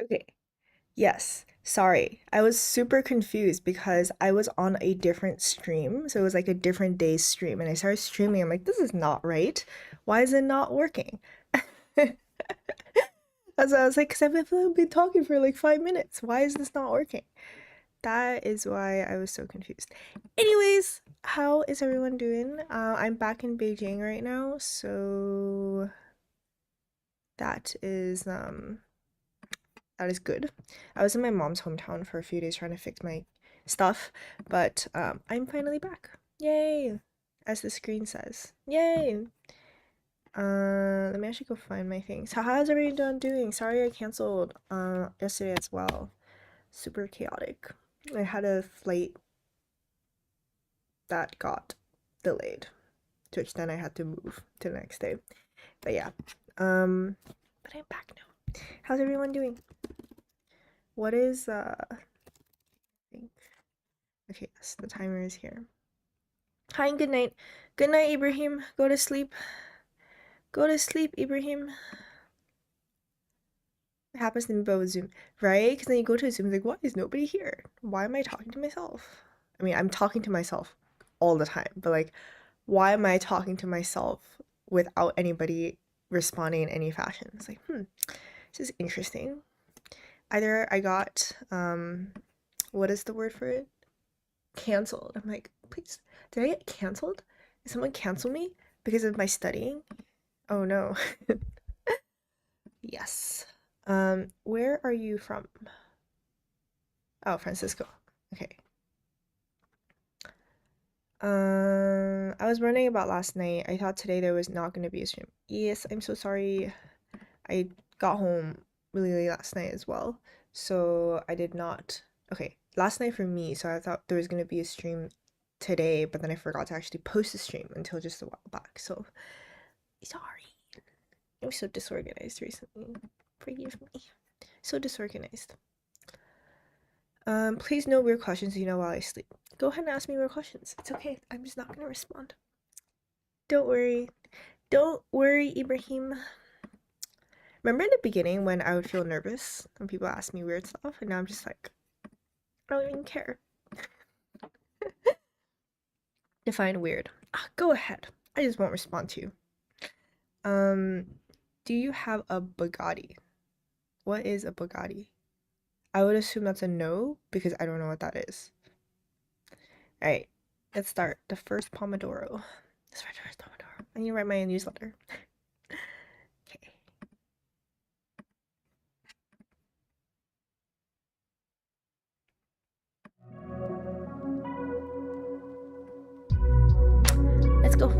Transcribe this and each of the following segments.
Okay. Yes. Sorry. I was super confused because I was on a different stream. So it was like a different day's stream. And I started streaming. I'm like, this is not right. Why is it not working? As I was like, because I've been talking for like 5 minutes. Why is this not working? That is why I was so confused. Anyways, how is everyone doing? I'm back in Beijing right now. So that is that is good. I was in my mom's hometown for a few days trying to fix my stuff, but I'm finally back. Yay! As the screen says. Yay! Let me actually go find my things. How's everyone doing? Sorry I canceled yesterday as well. Super chaotic. I had a flight that got delayed, to which then I had to move to the next day. But yeah, but I'm back now. How's everyone doing? What is okay, yes, the timer is here. Hi and good night. Good night, Ibrahim. Go to sleep. Go to sleep, Ibrahim. It happens to me but with Zoom, right? Because then you go to Zoom, like, why is nobody here? Why am I talking to myself? I mean, I'm talking to myself all the time, but like, why am I talking to myself without anybody responding in any fashion? It's like, this is interesting. Either I got, what is the word for it? Canceled. I'm like, please, did I get canceled? Did someone cancel me because of my studying? Oh no. Yes. Where are you from? Oh, Francisco. Okay. I was wondering about last night. I thought today there was not going to be a stream. Yes, I'm so sorry. I got home really late last night as well, so I did not. Okay, last night for me, so I thought there was going to be a stream today, but then I forgot to actually post the stream until just a while back, so sorry. I'm so disorganized recently. Forgive me. So disorganized. Please no weird questions, while I sleep. Go ahead and ask me weird questions. It's okay. I'm just not gonna respond. Don't worry. Don't worry, Ibrahim. Remember in the beginning when I would feel nervous when people ask me weird stuff, and now I'm just like, I don't even care. Define weird. Go ahead. I just won't respond to you. Do you have a Bugatti? What is a Bugatti? I would assume that's a no because I don't know what that is. All right, let's start. The first Pomodoro. Let's write the first Pomodoro. I need to write my newsletter. Okay. Let's go.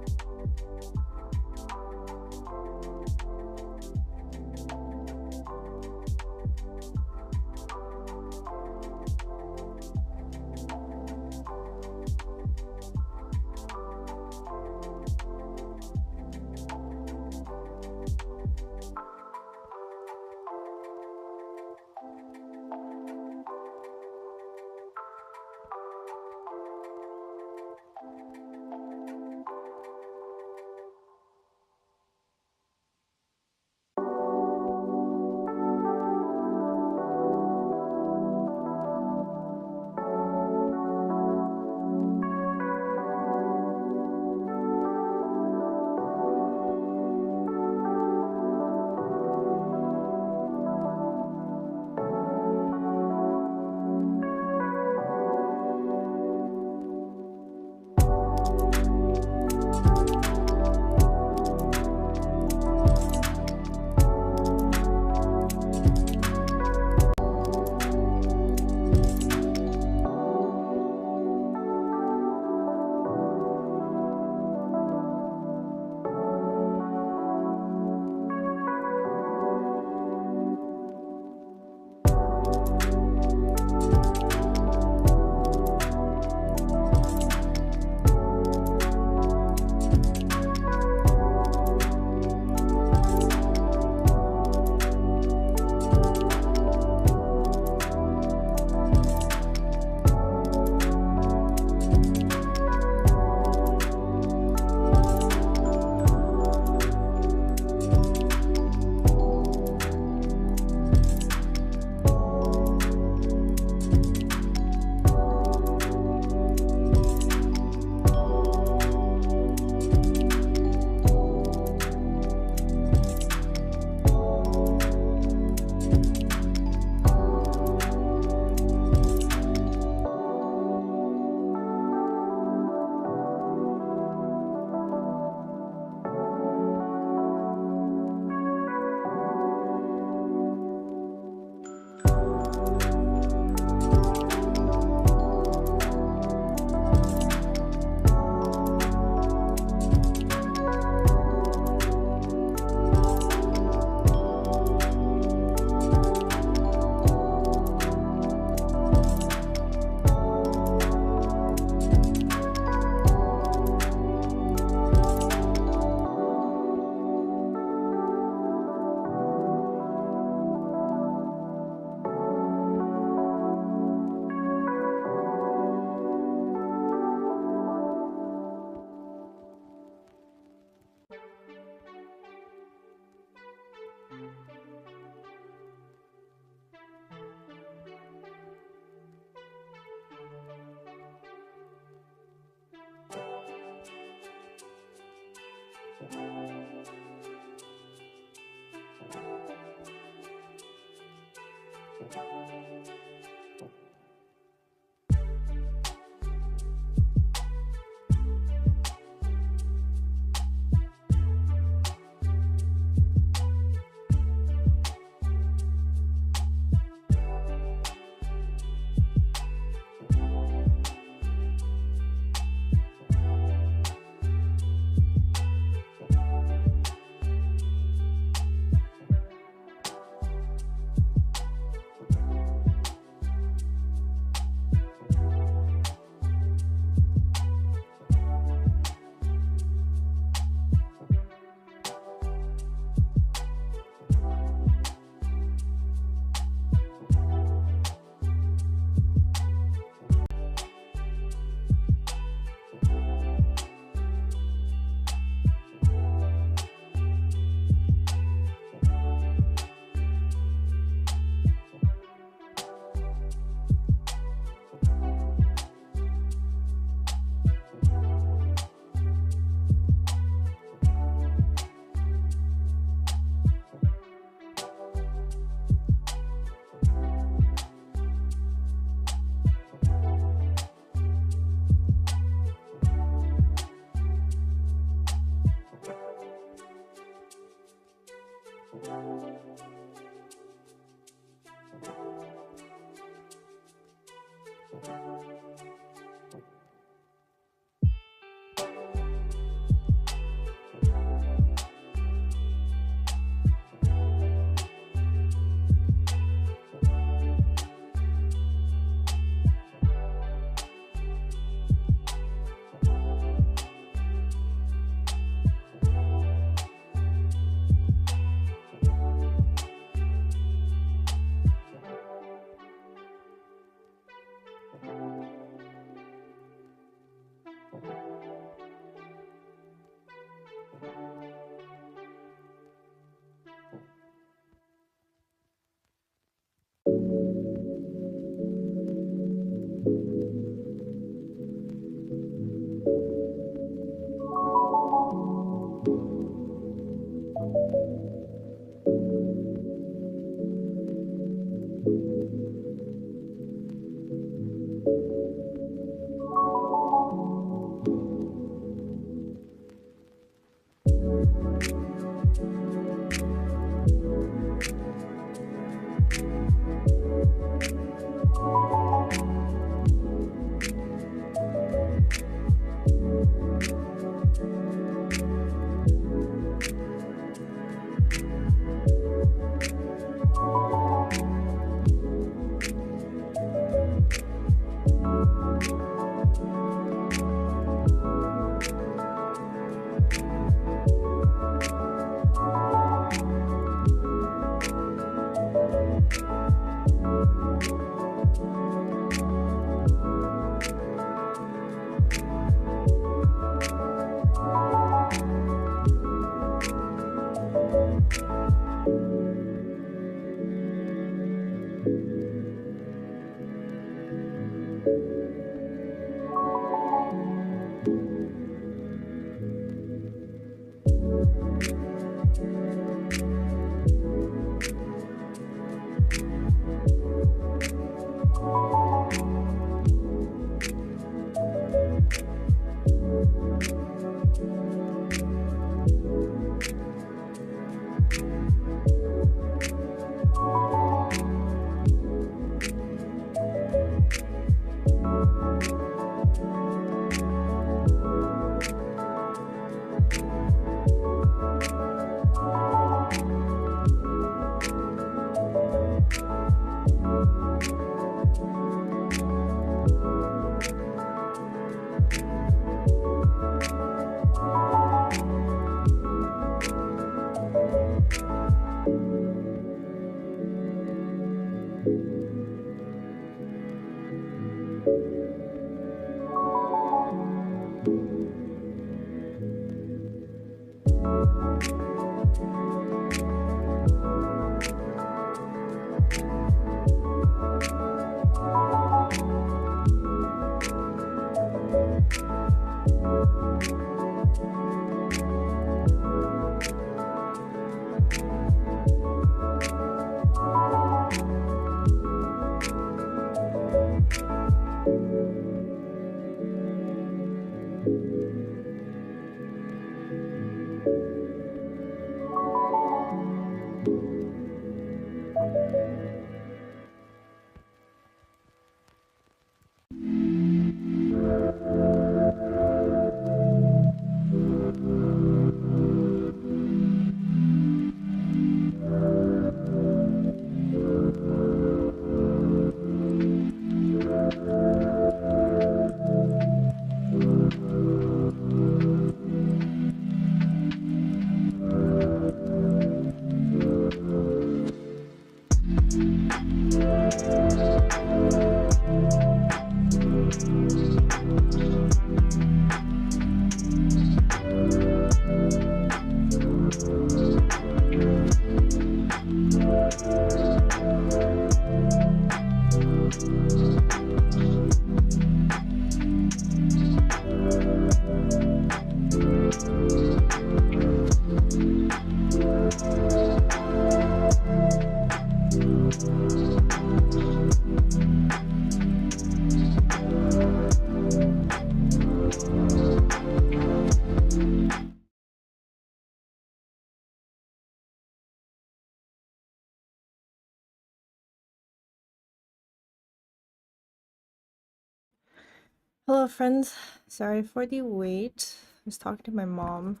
Hello, friends. Sorry for the wait. I was talking to my mom.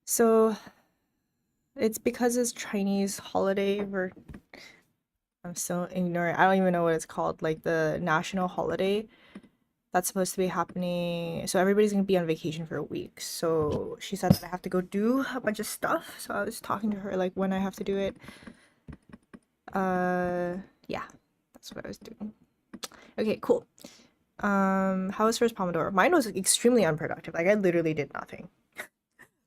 So, it's because it's Chinese holiday. I'm so ignorant. I don't even know what it's called. Like the national holiday that's supposed to be happening. So everybody's gonna be on vacation for a week. So she said that I have to go do a bunch of stuff. So I was talking to her like when I have to do it. Yeah, that's what I was doing. Okay, cool. How was first Pomodoro? Mine was extremely unproductive. Like I literally did nothing.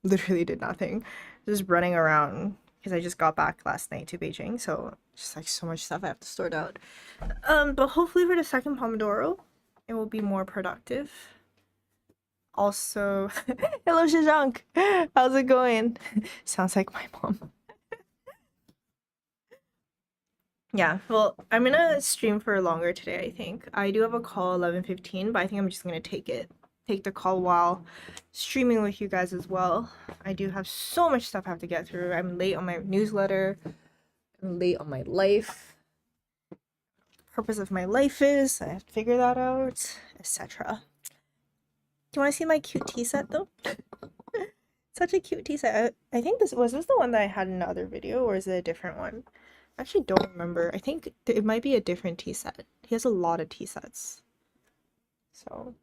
Literally did nothing. Just running around because I just got back last night to Beijing, so just like so much stuff I have to sort out. But hopefully for the second Pomodoro, it will be more productive. Also, hello Shizhank, how's it going? Sounds like my mom. Yeah, well, I'm gonna stream for longer today, I think. I do have a call 11:15, but I think I'm just gonna take the call while streaming with you guys as well. I do have so much stuff I have to get through. I'm late on my newsletter. I'm late on my life. Purpose of my life is I have to figure that out, etc. Do you want to see my cute tea set though? Such a cute tea set. I think this was the one that I had in another video, or is it a different one? I actually don't remember. I think it might be a different tea set. He has a lot of tea sets. So,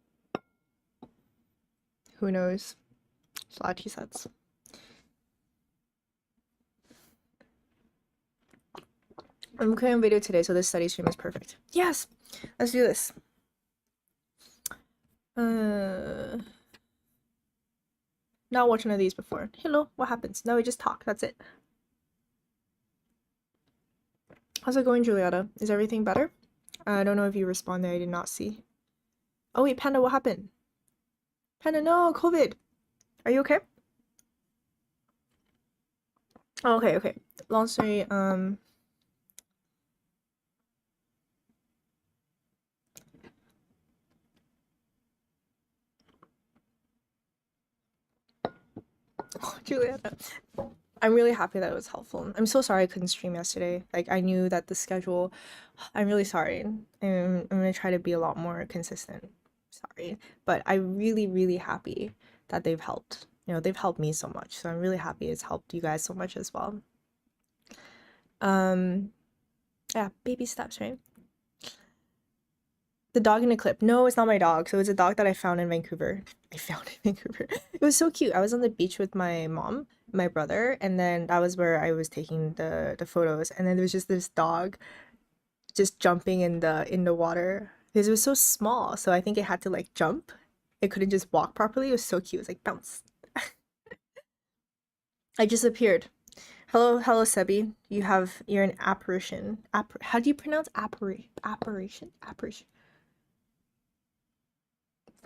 who knows? There's a lot of tea sets. I'm creating a video today, so this study stream is perfect. Yes! Let's do this. Not watched one of these before. Hello, what happens? No, we just talk. That's it. How's it going, Julietta? Is everything better? I don't know if you responded. I did not see. Oh wait, Panda, what happened? Panda, no, COVID. Are you okay? Oh, okay, okay. Long story, oh, Julietta. I'm really happy that it was helpful. I'm so sorry I couldn't stream yesterday. Like, I knew that the schedule... I'm really sorry. I'm gonna try to be a lot more consistent. Sorry. But I'm really, really happy that they've helped. You know, they've helped me so much. So I'm really happy it's helped you guys so much as well. Yeah, baby steps, right? The dog in the clip. No, it's not my dog. So it's a dog that I found in Vancouver. It was so cute. I was on the beach with my mom, my brother, and then that was where I was taking the photos. And then there was just this dog just jumping in the water because it was so small. So I think it had to like jump. It couldn't just walk properly. It was so cute. It was like bounce. I just appeared. Hello, Sebi. You're an apparition. How do you pronounce apparition?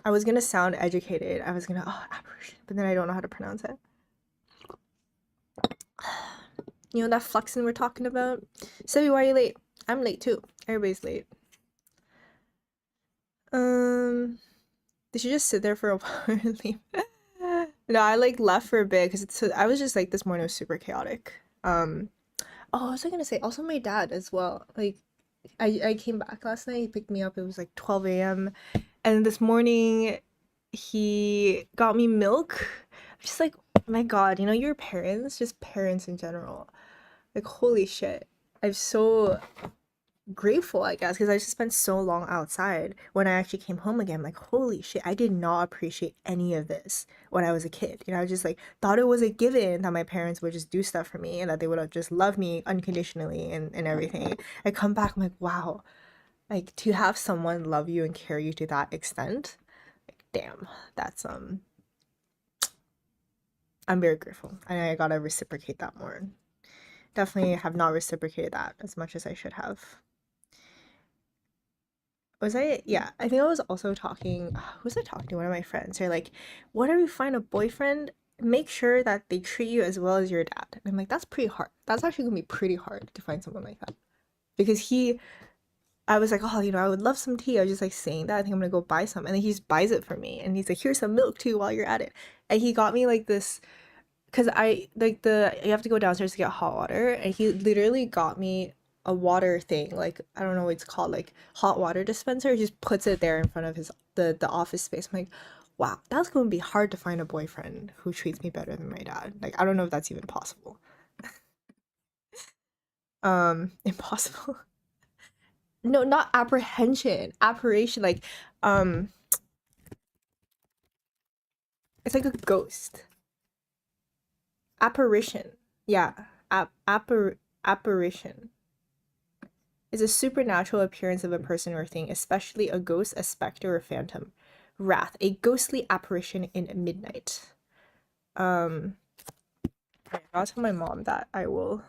I was gonna sound educated. I was gonna apparition, but then I don't know how to pronounce it. You know that flexing we're talking about? Sebi, why are you late? I'm late too. Everybody's late. Did you just sit there for a while and leave? No, I like left for a bit because I was just like this morning was super chaotic. Oh, what was I gonna say? Also, my dad as well. Like, I came back last night. He picked me up. It was like 12 a.m. And this morning, he got me milk. I'm just like, oh my God, you know, your parents, just parents in general. Like, holy shit. I'm so grateful, I guess, because I just spent so long outside. When I actually came home again, I'm like, holy shit, I did not appreciate any of this when I was a kid. You know, I just like thought it was a given that my parents would just do stuff for me and that they would have just loved me unconditionally and everything. I come back, I'm like, wow, Like to have someone love you and care you to that extent, like damn, that's I'm very grateful. And I gotta reciprocate that more. Definitely have not reciprocated that as much as I should have. Was I? Yeah, I think I was also talking. Who was I talking to? One of my friends. They're like, whenever you find a boyfriend, make sure that they treat you as well as your dad. And I'm like, that's pretty hard. That's actually gonna be pretty hard to find someone like that. Because I was like, oh, I would love some tea. I was just like saying that. I think I'm gonna go buy some. And then he just buys it for me. And he's like, here's some milk too while you're at it. And he got me like this because I like you have to go downstairs to get hot water, and he literally got me a water thing, like I don't know what it's called, like hot water dispenser. He just puts it there in front of the office space. I'm like, wow, that's going to be hard to find a boyfriend who treats me better than my dad. Like I don't know if that's even possible. Impossible. No, not apprehension, apparition. Like um, it's like a ghost. Apparition. Yeah, apparition is a supernatural appearance of a person or thing, especially a ghost, a specter, or phantom. Wrath, a ghostly apparition in midnight. I'll tell my mom that I will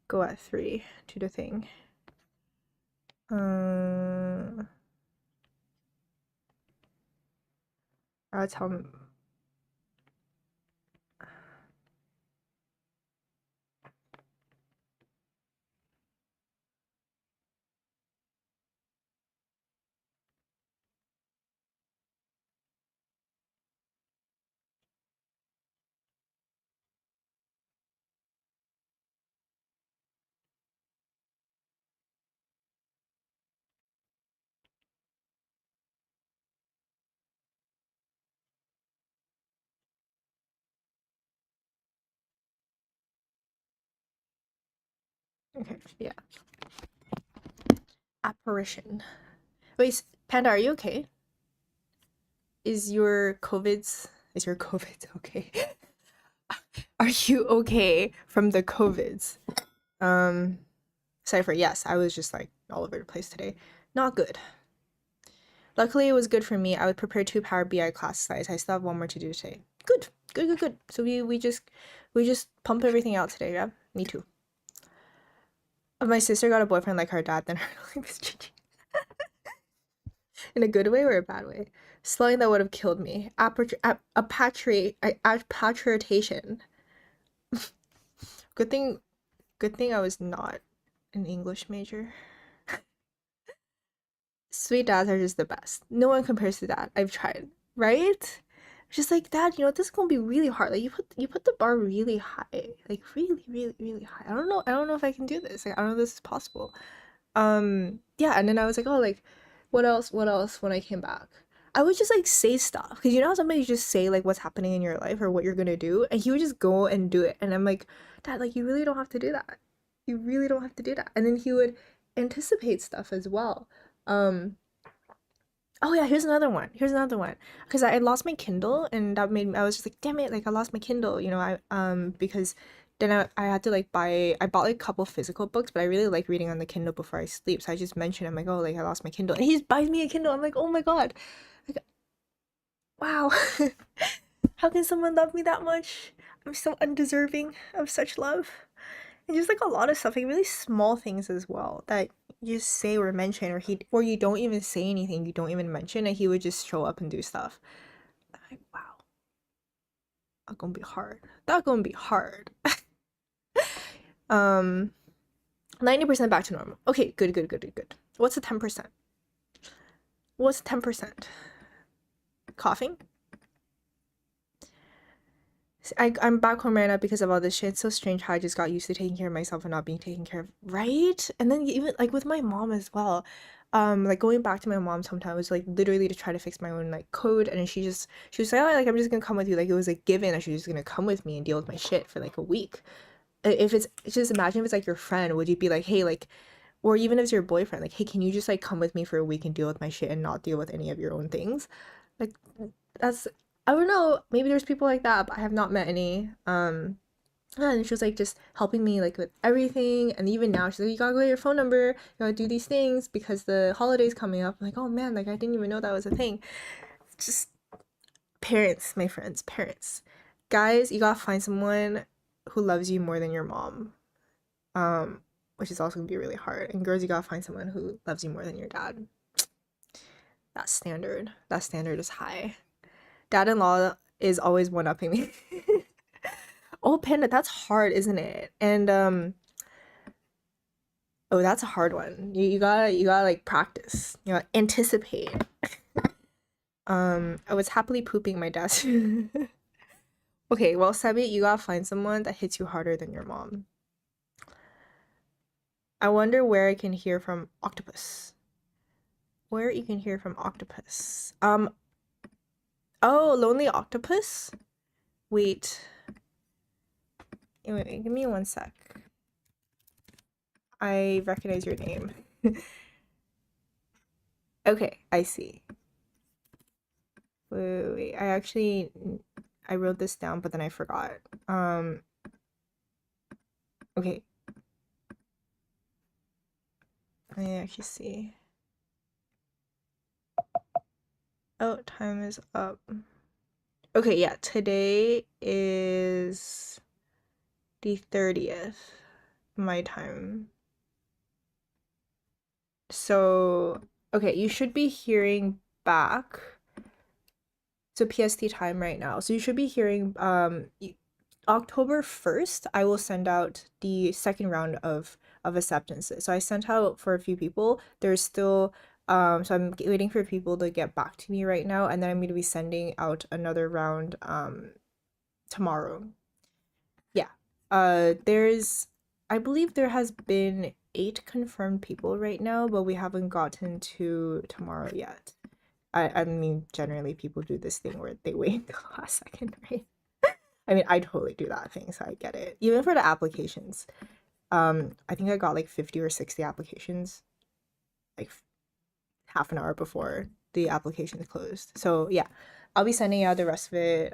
go at 3 to the thing. I'll tell. Okay, yeah. Apparition. Wait, Panda, are you okay? Is your COVID's okay? Are you okay from the COVIDs? Cypher, yes, I was just like all over the place today. Not good. Luckily, it was good for me. I would prepare 2 Power BI class slides. I still have 1 more to do today. Good, good, good, good. So we just pump everything out today. Yeah, me too. My sister got a boyfriend like her dad, then her life is changing. In a good way or a bad way? Slang that would have killed me. Patriotation. Good thing, good thing I was not an English major. Sweet dads are just the best. No one compares to that. I've tried, right? Just like dad, this is gonna be really hard. Like you put the bar really high, like really, really, really high. I don't know if I can do this. Like I don't know if this is possible. Yeah, and then I was like, oh, like, what else when I came back? I would just like say stuff because you know how sometimes you just say like what's happening in your life or what you're gonna do, and he would just go and do it, and I'm like, Dad, like you really don't have to do that. You really don't have to do that. And then he would anticipate stuff as well. Um, Oh yeah, here's another one. Here's another one. Because I lost my Kindle and that made me, I was just like, damn it, like I lost my Kindle, because then I had to like I bought like a couple physical books, but I really like reading on the Kindle before I sleep. So I just mentioned, I'm like, oh, like I lost my Kindle. And he just buys me a Kindle. I'm like, oh my God. Like, wow. How can someone love me that much? I'm so undeserving of such love. And just like a lot of stuff, like really small things as well that you just say or mention, or you don't even say anything, you don't even mention, and he would just show up and do stuff. I'm like, wow, that's gonna be hard. That's gonna be hard. um, 90% back to normal. Okay, good, good, good, good. What's the 10%? What's 10%? Coughing? I'm back home right now because of all this shit. It's so strange how I just got used to taking care of myself and not being taken care of, right? And then even like with my mom as well. Like going back to my mom's hometown was like literally to try to fix my own like code, and then she was like, oh, like I'm just gonna come with you. Like it was a given that she was just gonna come with me and deal with my shit for like a week. If it's just imagine if it's like your friend, would you be like, hey, like, or even if it's your boyfriend, like, hey, can you just like come with me for a week and deal with my shit and not deal with any of your own things? Like that's I don't know, maybe there's people like that, but I have not met any. And she was like just helping me like with everything. And even now she's like, you gotta go get your phone number, you gotta do these things because the holiday's coming up. I'm like, oh man, like I didn't even know that was a thing. Just parents, my friends, parents. Guys, you gotta find someone who loves you more than your mom. Which is also gonna be really hard. And girls, you gotta find someone who loves you more than your dad. That standard is high. Dad-in-law is always one-upping me. Oh, Panda, that's hard, isn't it? And oh, that's a hard one. You gotta like practice. You gotta anticipate. I was happily pooping my desk. Okay, well, Sebi, you gotta find someone that hits you harder than your mom. I wonder where I can hear from Octopus. Where you can hear from Octopus. Oh, Lonely Octopus? Wait. Wait, give me 1 sec. I recognize your name. Okay, I see. Wait. I wrote this down, but then I forgot. Okay. I actually see. Oh, time is up. Okay, yeah, today is the 30th, my time. So, okay, you should be hearing back. So PST time right now. So you should be hearing October 1st, I will send out the second round of acceptances. So I sent out for a few people. There's still so I'm waiting for people to get back to me right now, and then I'm going to be sending out another round tomorrow. Yeah. I believe there has been 8 confirmed people right now, but we haven't gotten to tomorrow yet. I mean, generally people do this thing where they wait until the last second, right? I mean, I totally do that thing, so I get it. Even for the applications, I think I got like 50 or 60 applications, like half an hour before the application is closed. So yeah, I'll be sending out the rest of it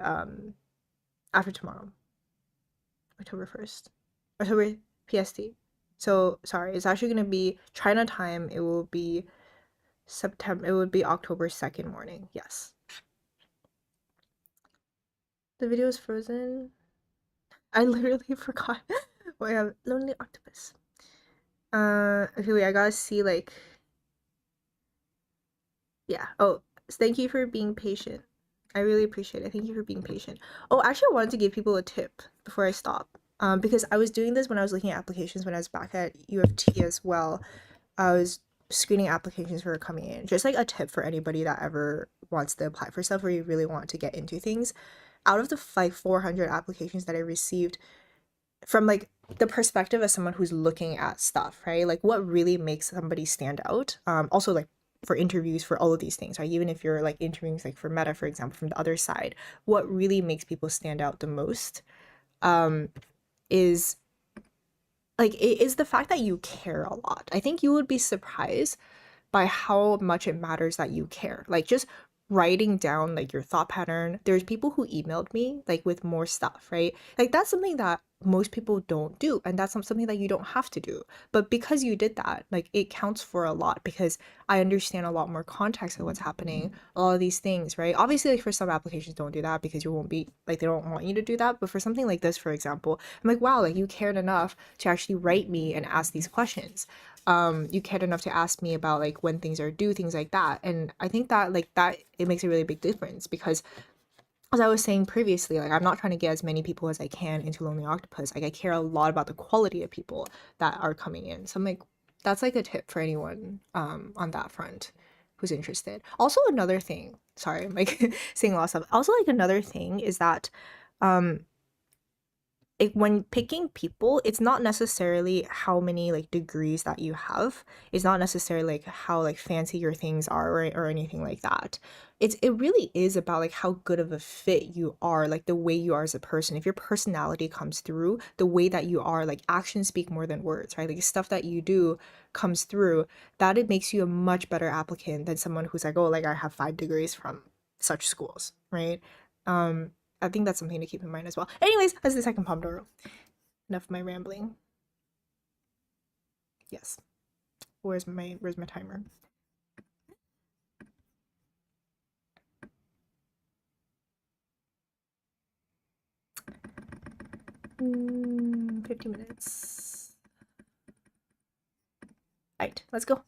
after tomorrow, October 1st, October PST. So sorry, it's actually gonna be China time. It will be September. It would be October 2nd morning. Yes. The video is frozen. I literally forgot. Oh, I have Lonely Octopus. Okay, wait, I gotta see, like, yeah. Oh, thank you for being patient. I really appreciate it. Thank you for being patient. Oh, actually, I wanted to give people a tip before I stop. Because I was doing this when I was looking at applications when I was back at U of T as well. I was screening applications for coming in. Just like a tip for anybody that ever wants to apply for stuff or you really want to get into things. Out of the like 400 applications that I received, from like the perspective of someone who's looking at stuff, right? Like what really makes somebody stand out. Also like for interviews for all of these things, right? Even if you're like interviewing like for Meta, for example, from the other side, what really makes people stand out the most is like it is the fact that you care a lot. I think you would be surprised by how much it matters that you care. Like just writing down like your thought pattern. There's people who emailed me like with more stuff, right? Like that's something that most people don't do, and that's something that you don't have to do. But because you did that, like it counts for a lot because I understand a lot more context of what's happening, all of these things, right? Obviously, like for some applications, don't do that because you won't be like they don't want you to do that. But for something like this, for example, I'm like, wow, like you cared enough to actually write me and ask these questions. You cared enough to ask me about like when things are due, things like that. And I think that like that it makes a really big difference because as I was saying previously, like I'm not trying to get as many people as I can into Lonely Octopus. Like I care a lot about the quality of people that are coming in. So I'm like, that's like a tip for anyone on that front who's interested. Also another thing, sorry, I'm like saying a lot of stuff. Also like another thing is that um when picking people, it's not necessarily how many like degrees that you have. It's not necessarily like how like fancy your things are or anything like that. It really is about like how good of a fit you are, like the way you are as a person. If your personality comes through, the way that you are, like actions speak more than words, right? Like stuff that you do comes through, that it makes you a much better applicant than someone who's like, oh, like I have 5 degrees from such schools, right? I think that's something to keep in mind as well. Anyways, that's the second Pomodoro. Enough of my rambling. Yes. Where's my timer? 50 minutes. Alright, let's go.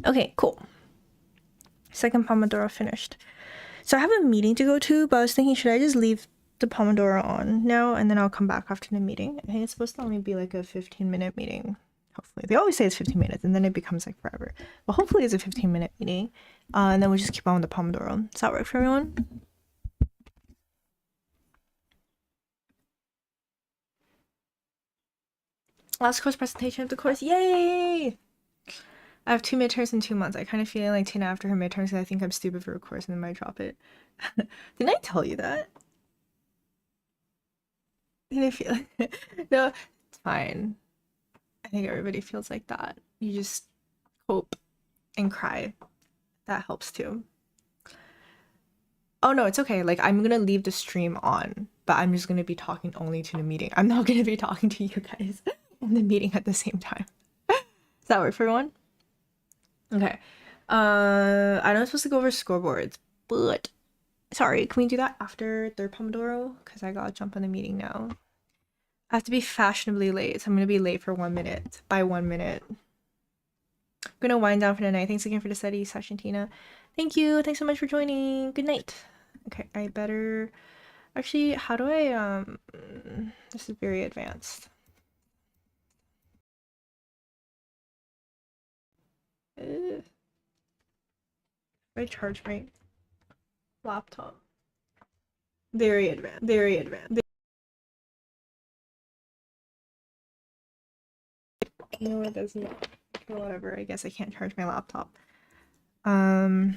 Okay, cool. Second Pomodoro finished. So I have a meeting to go to, but I was thinking, should I just leave the Pomodoro on now and then I'll come back after the meeting? I think it's supposed to only be like a 15-minute meeting. Hopefully. They always say it's 15 minutes and then it becomes like forever. But hopefully it's a 15-minute meeting. And then we just keep on with the Pomodoro. Does that work for everyone? Last course presentation of the course. Yay! I have 2 midterms in 2 months. I kind of feel like Tina after her midterms, I think I'm stupid for a course and then might drop it. Didn't I tell you that? Didn't I feel no, it's fine. I think everybody feels like that. You just hope and cry. That helps too. Oh no, it's okay. Like I'm gonna leave the stream on, but I'm just gonna be talking only to the meeting. I'm not gonna be talking to you guys in the meeting at the same time. Does that work for everyone? Okay. I know I'm supposed to go over scoreboards, but sorry, can we do that after third Pomodoro? Because I gotta jump on the meeting now. I have to be fashionably late, so I'm gonna be late for 1 minute. By 1 minute. I'm gonna wind down for the night. Thanks again for the study session, Tina. Thank you. Thanks so much for joining. Good night. Okay, I better actually, how do I this is very advanced. I charge my laptop. Very advanced. Very advanced. No, it does not. Okay, whatever. I guess I can't charge my laptop. I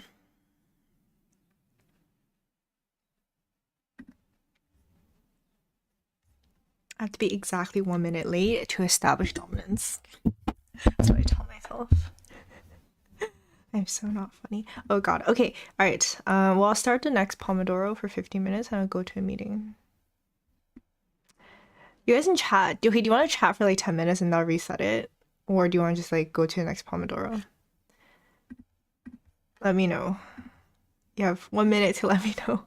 have to be exactly 1 minute late to establish dominance. That's what I tell myself. I'm so not funny. Oh god. Okay. All right. Well, I'll start the next Pomodoro for 15 minutes and I'll go to a meeting. You guys in chat. Okay, do you want to chat for like 10 minutes and I'll reset it? Or do you want to just like go to the next Pomodoro? Let me know. You have 1 minute to let me know.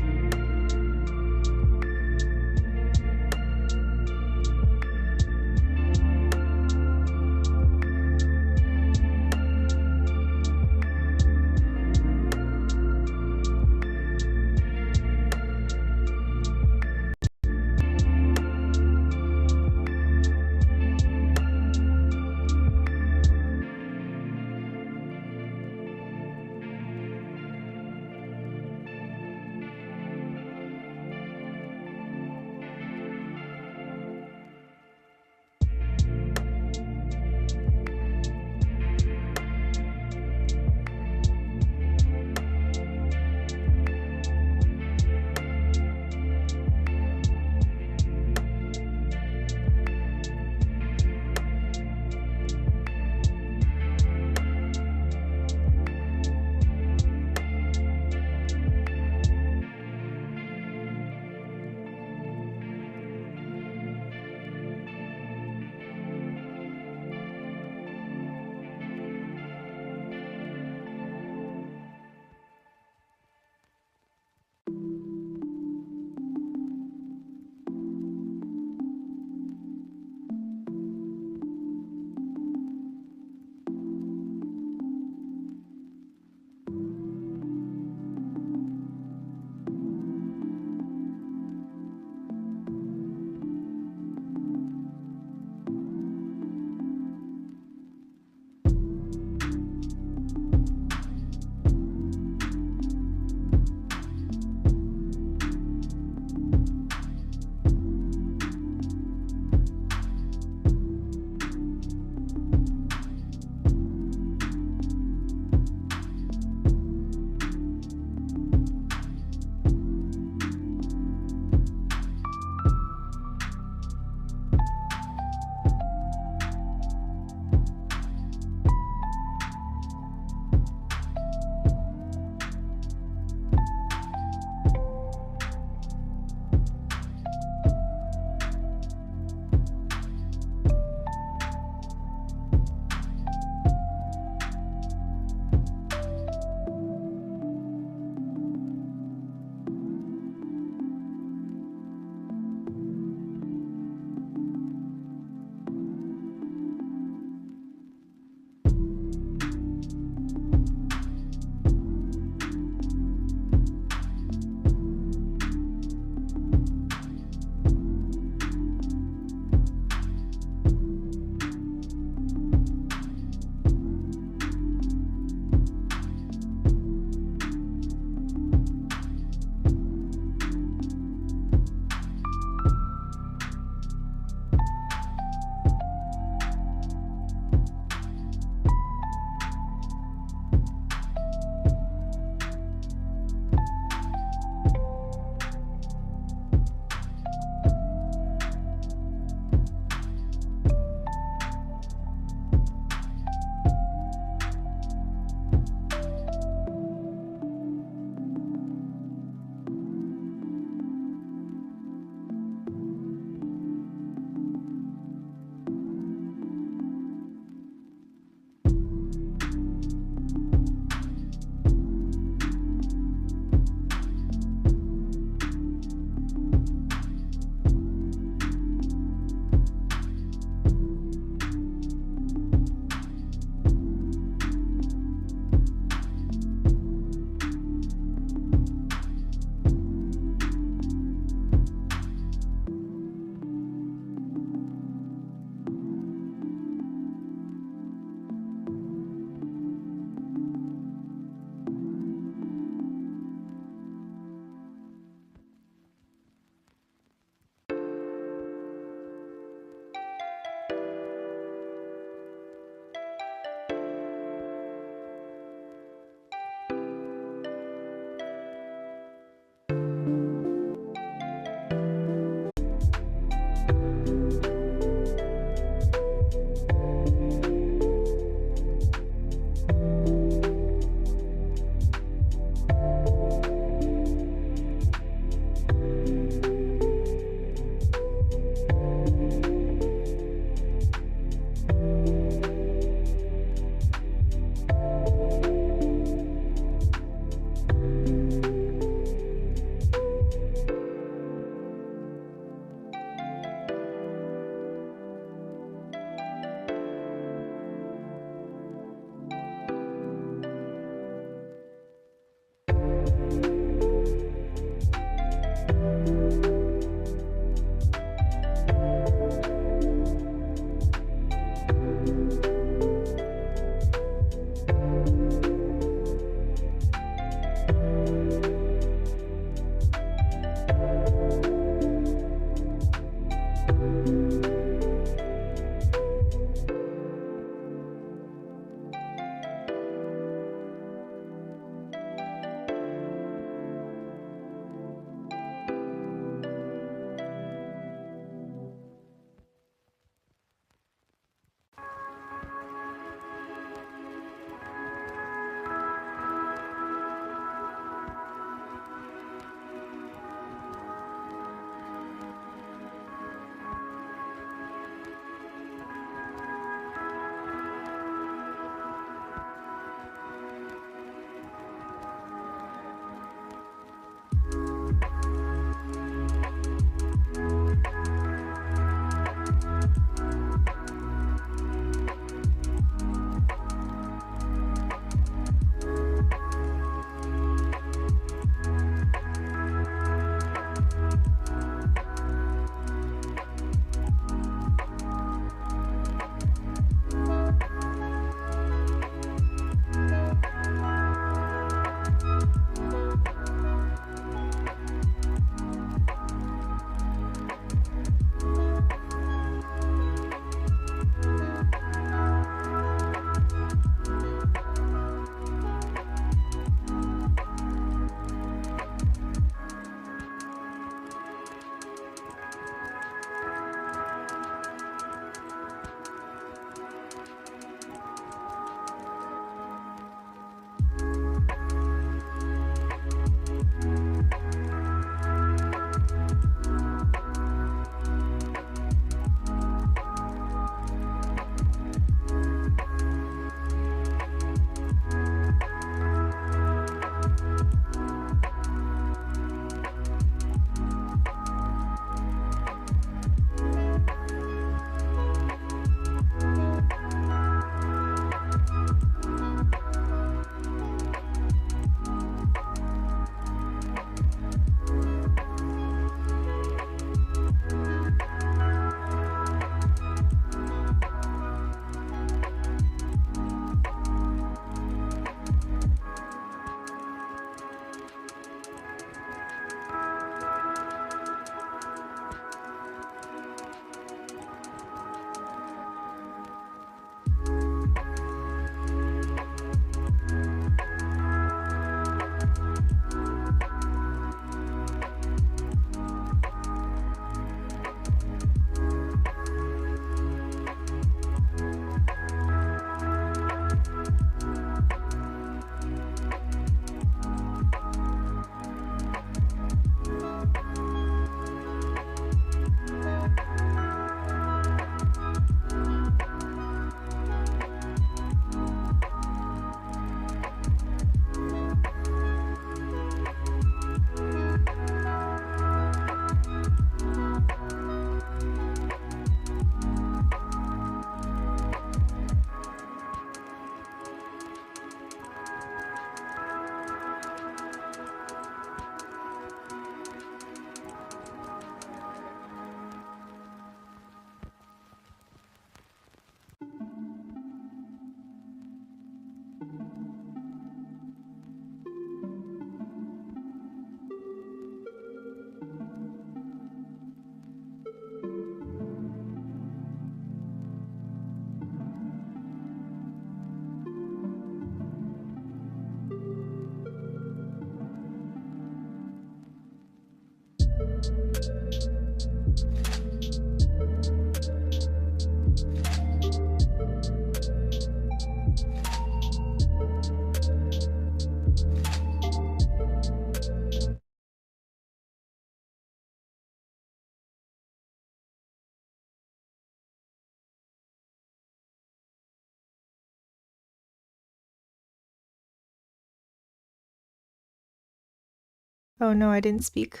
Oh no, I didn't speak.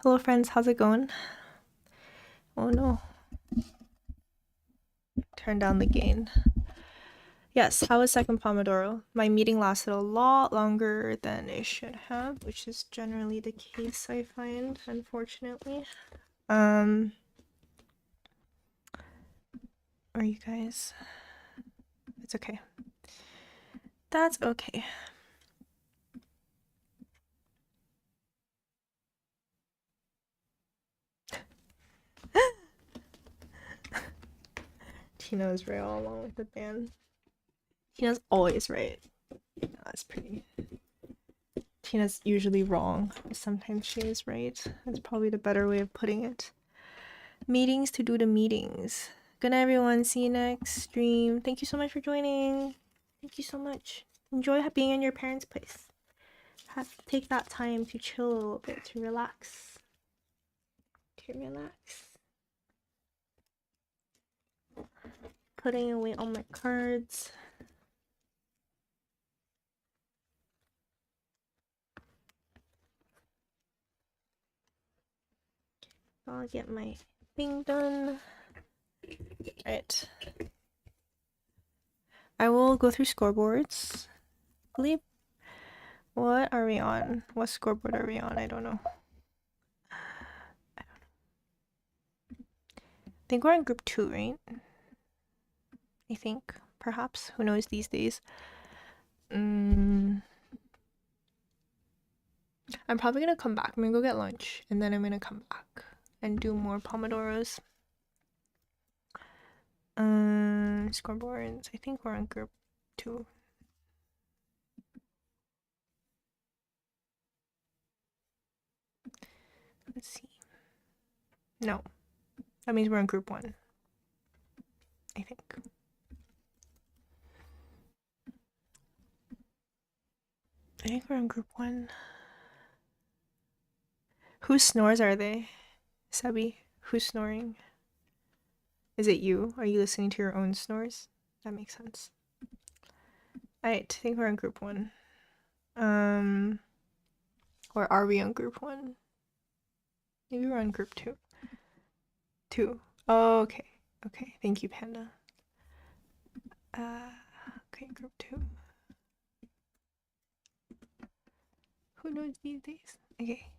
Hello friends, how's it going? Oh no. Turn down the gain. Yes, how was second Pomodoro? My meeting lasted a lot longer than it should have, which is generally the case, I find, unfortunately. Are you guys? It's okay. That's okay. Tina is right all along with the band. Tina's always right. That's pretty. Tina's usually wrong. Sometimes she is right. That's probably the better way of putting it. Meetings to do the meetings. Good night, everyone. See you next stream. Thank you so much for joining. Thank you so much. Enjoy being in your parents' place. Have to take that time to chill a little bit, to relax. Putting away all my cards. I'll get my thing done. Alright. I will go through scoreboards. I believe. What are we on? What scoreboard are we on? I don't know. I think we're on group 2, right? I think. Perhaps. Who knows these days? I'm probably gonna come back. I'm gonna go get lunch and then I'm gonna come back and do more pomodoros. Scoreboards. I think we're on group 2. Let's see. No. That means we're on group 1. I think. I think we're on group 1. Whose snores are they? Sebi, who's snoring? Is it you? Are you listening to your own snores? That makes sense. Alright, I think we're on group 1. Or are we on group 1? Maybe we're on group 2. 2. Oh, okay. Okay, thank you, Panda. Okay, group 2. Who knows these days? Okay.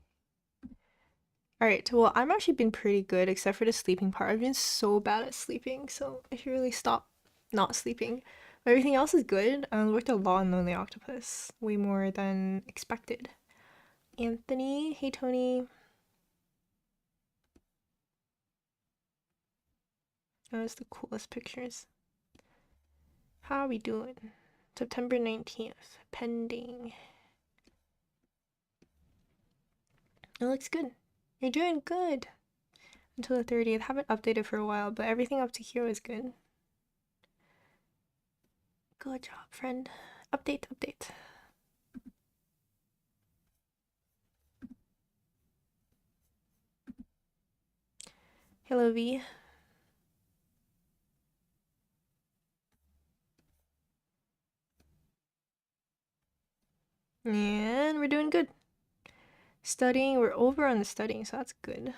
Alright, well, I'm actually been pretty good, except for the sleeping part. I've been so bad at sleeping, so I should really stop not sleeping. But everything else is good. I worked a lot on Lonely Octopus. Way more than expected. Anthony, hey Tony. That was the coolest pictures. How are we doing? September 19th. Pending. It looks good. You're doing good. Until the 30th. Haven't updated for a while, but everything up to here is good. Good job, friend. Update. Hello, V. And we're doing good. Studying, we're over on the studying, so that's good.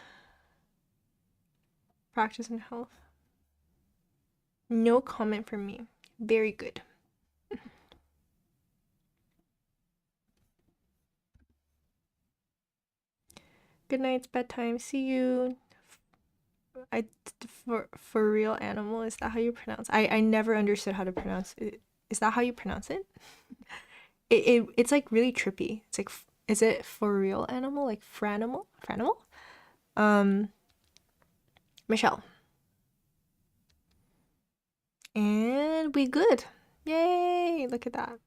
Practice and health. No comment from me. Very good. Good night, it's bedtime. See you. For real animal, is that how you pronounce? I never understood how to pronounce it. Is that how you pronounce it? It's like really trippy. It's like, is it for real animal? Like franimal? Michelle. And we good. Yay! Look at that.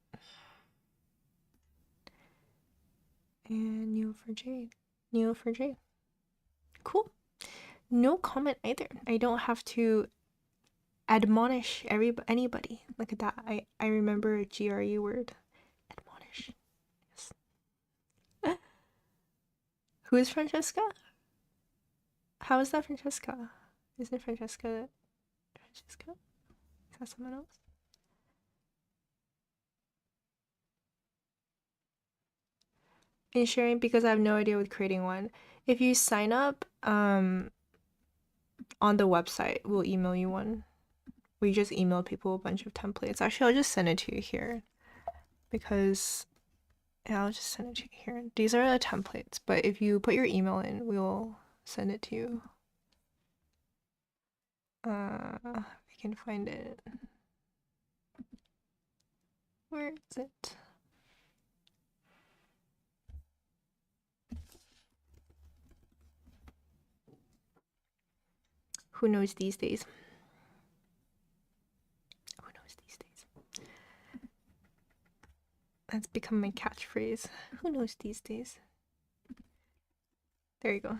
And Neo4j. Cool. No comment either. I don't have to admonish anybody. Look at that. I remember a GRE word. Admonish. Yes. Who is Francesca? How is that Francesca? Isn't Francesca? Is that someone else? in sharing because I have no idea with creating one. If you sign up on the website, we'll email you one. We just email people a bunch of templates. Actually, I'll just send it to you here because yeah, I'll just send it to you here. These are the templates, but if you put your email in, we'll send it to you. I can find it. Where is it? Who knows these days? Who knows these days? That's become my catchphrase. Who knows these days? There you go.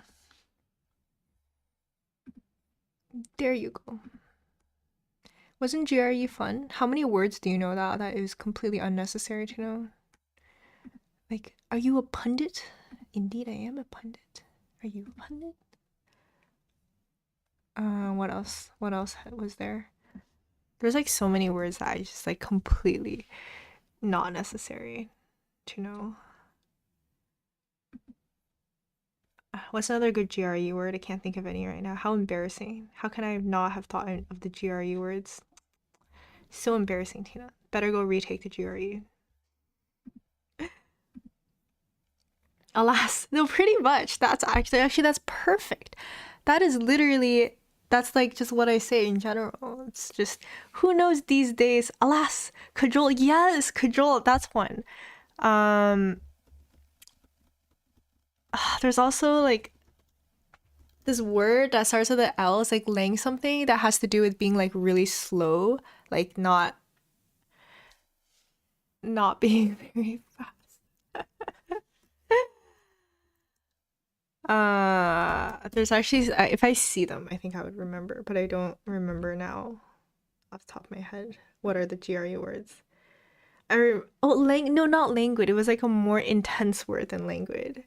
There you go. Wasn't GRE fun? How many words do you know that is completely unnecessary to know? Like, are you a pundit? Indeed, I am a pundit. Are you a pundit? What else? What else was there? There's like so many words that I just like completely not necessary to know. What's another good GRE word? I can't think of any right now. How embarrassing. How can I not have thought of the GRE words? So embarrassing, Tina. Better go retake the GRE. Alas. No, pretty much. That's actually that's perfect. That is literally, that's like just what I say in general. It's just, who knows these days? Alas. Cajole. Yes, cajole. That's one. There's also like this word that starts with an L. It's like laying something that has to do with being like really slow, like not being very fast. There's actually, if I see them, I think I would remember, but I don't remember now off the top of my head. What are the GRE words? No, not languid. It was like a more intense word than languid.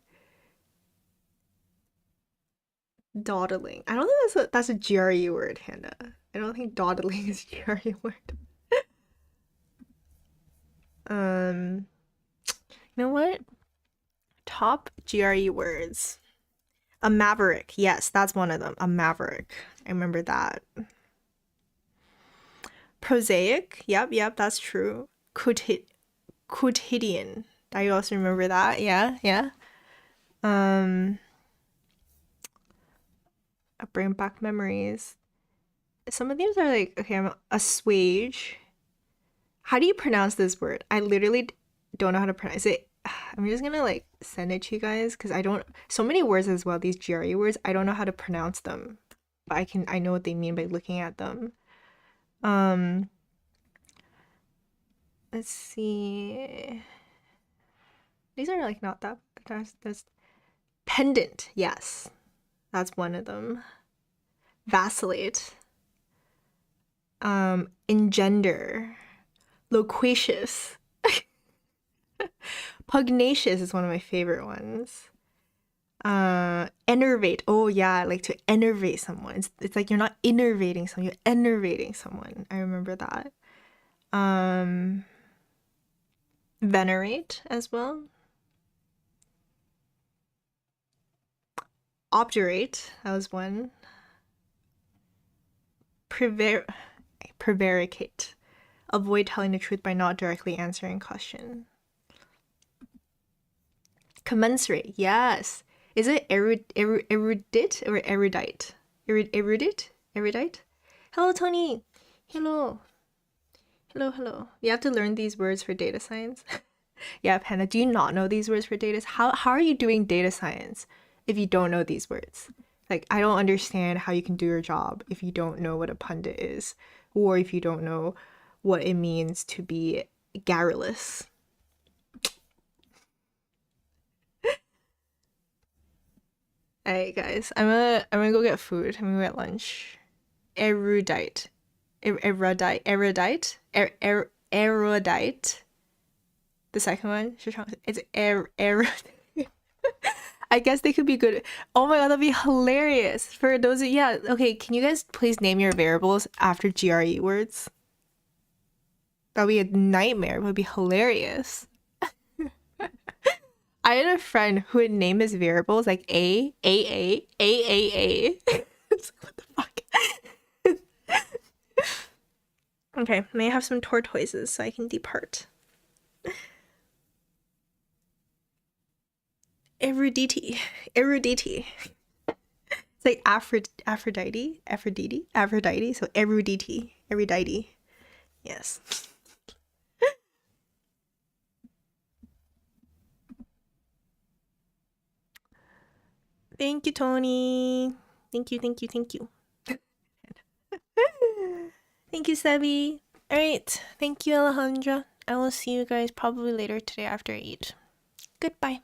Dawdling. I don't think that's a GRE word, Hannah. I don't think dawdling is a GRE word. You know what? Top GRE words. A maverick. Yes, that's one of them. A maverick. I remember that. Prosaic. Yep, that's true. Quotidian. I also remember that. Yeah. I bring back memories. Some of these are like, okay, I'm assuage. How do you pronounce this word? I literally don't know how to pronounce it. I'm just gonna like send it to you guys because I don't, so many words as well, these GRE words, I don't know how to pronounce them, but I know what they mean by looking at them. Let's see. These are like not that, there's pendant. Yes, that's one of them. Vacillate. Engender. Loquacious. Pugnacious is one of my favorite ones. Enervate. Oh yeah, like to enervate someone. It's like you're not innervating someone, you're enervating someone. I remember that. Venerate as well. Obdurate, that was one. Prevaricate. Avoid telling the truth by not directly answering question. Commensurate, yes. Is it erudite or erudite? Erudite? Hello, Tony. Hello. You have to learn these words for data science. Yeah, Panda, do you not know these words for data? How are you doing data science if you don't know these words? Like, I don't understand how you can do your job if you don't know what a pundit is, or if you don't know what it means to be garrulous. Alright, guys, I'm gonna go get food. I'm gonna go get lunch. Erudite. Erudite. The second one, it's erudite. I guess they could be good. Oh my god, that'd be hilarious. For those of, yeah, okay, can you guys please name your variables after GRE words? That'd be a nightmare. It would be hilarious. I had a friend who would name his variables like A. It's like, what the fuck? Okay, may I have some tortoises so I can depart? Eruditi. It's like Aphrodite. So eruditi. Yes. Thank you, Tony. Thank you. Thank you, Sebi. All right. Thank you, Alejandra. I will see you guys probably later today after I eat. Goodbye.